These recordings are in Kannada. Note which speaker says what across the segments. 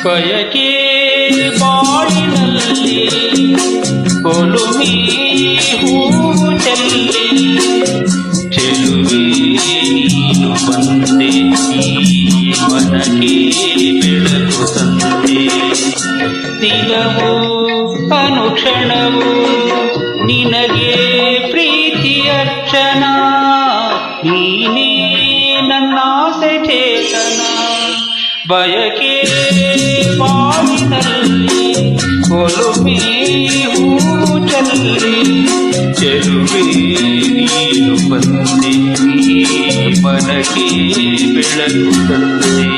Speaker 1: ಬಯಕೆ ಬಾಳಿನಲ್ಲಿ ಕೊಲುಮಿ ಹೂವು ಚೆಲ್ಲಿ ಚೆಲುವೆ ನೀನು ಬಂದೆ ಈ ಮನಕ್ಕೆ ಬೆಳಕು ತಂದೆ ದಿನವೂ ಅನುಕ್ಷಣವೂ ನಿನಗೆ ಪ್ರೀತಿ ಅರ್ಚನ ನೀನೇ ನನ್ನಾಸೆ ಚೇತನ ಬಯಕೆ ಬಾಳಿನಲ್ಲಿ ಕೊಲುಮೆ ಹೂವು ಚೆಲ್ಲಿ ಚೆಲುವೆ ನೀನು ಬಂದೆ ಈ ಮನಕ್ಕೆ ಬೆಳಕು ತಂದೆ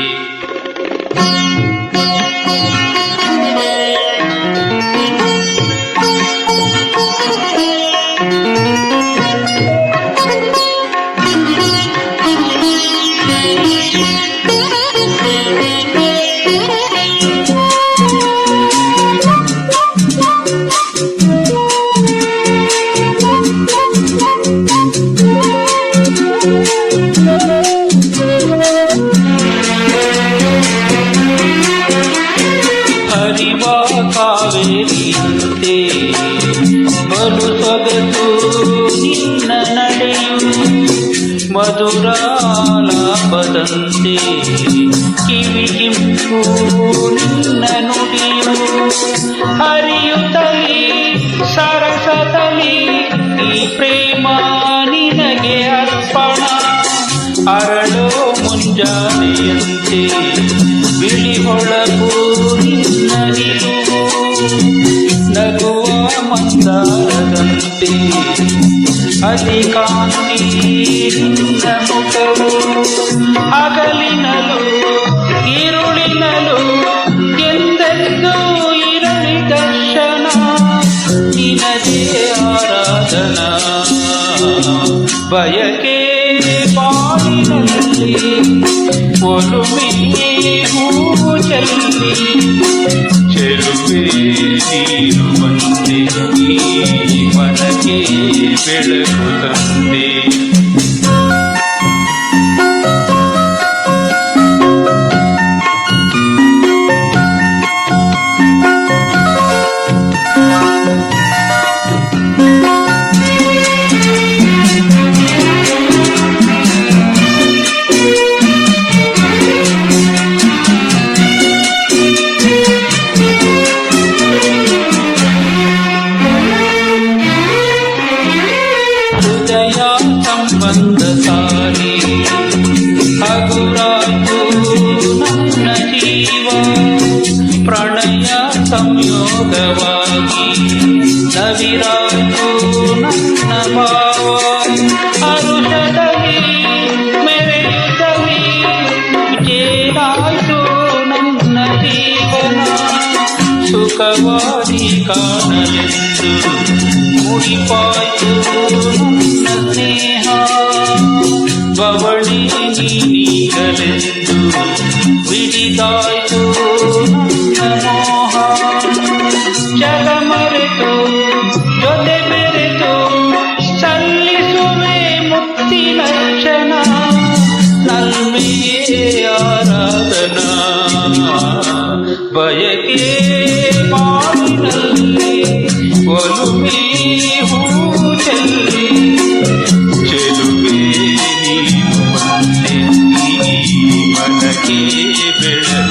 Speaker 1: ಕಾವೇರಿಯಂತೆ ಬಲು ಸೊಗಸು ನಿನ್ನ ನಡೆಯು ಮಧುರಾಲಾಪದಂತೆ ಕಿವಿ ಕಿಂಪು ನಿನ್ನ ನುಡಿಯು ಹರಿಯುತ್ತಲಿ ಸರಸತಲಿ ಈ ಪ್ರೇಮ ನಿನಗೆ ಅರ್ಪಣ ಅರಳೋ ಮುಂಜಾನೆಯಂತೆ ಬಿಳಿ ಹೊಳಪು ನಿನ್ನ ನಿಲುವು ನಗುವ ಮಂದಾರದಂತೆ ಅತಿ ಕಾಂತಿ ನಿನ್ನ ಮುಖವು ಹಗಲಿನಲು ഇരുಳಿನಲು ಎಂದೆಂದೂ ಇರಲಿ ದರ್ಶನ ನಿನದೇ ಆರಾಧನಾ ಬಯಕೆ ಬಾಳಿನಲ್ಲಿ ಒಲುಮೆ ಹೂವು ಚೆಲ್ಲಿ ಚೆಲುವೆ ನೀನು ಬಂದೆ ಈ ಮನಕ್ಕೆ ಬೆಳಕು ತಂದೆ ಸಂಬಂಧ ಸಾರಿ ಹಗುರಾಯ್ತು ನನ್ನ ಜೀವ ಪ್ರಣಯ ಸಂಯೋಗವಾಗಿ ನವಿರಾಯ್ತು ನನ್ನ ಭಾವ ಹರುಷದಲ್ಲಿ ಮೆರೆಯುತ್ತಲಿ ಜೇನಾಯ್ತು ನನ್ನ ಜೀವನ ಸುಖವಾಗಿ ಕಾಣಲೆಂದು ಮುಡಿಪಾಯ್ತು ನನ್ನ ಸ್ನೇಹ ಬವಣಿ ನೀಗಲೆಂದು ಬಿಡಿದಾಯ್ತು ನನ್ನ ಮೋಹ ಜಗ ಮರೆತು ಜೊತೆ ಬೆರೆತು ಸಲ್ಲಿಸುವೆ ಮುಕ್ತಿ ಲಕ್ಷಣ ನಲ್ಮೆಯೇ ಆರಾಧನಾ ಬಯಕೆ ಬಾಳಿನಲ್ಲಿ ಒಲುಮೆ ಹೂವು ಚೆಲ್ಲಿ ಚೆಲುವೆ ನೀನು ಬಂದೆ ಈ ಮನಕ್ಕೆ ಬೆಳಕು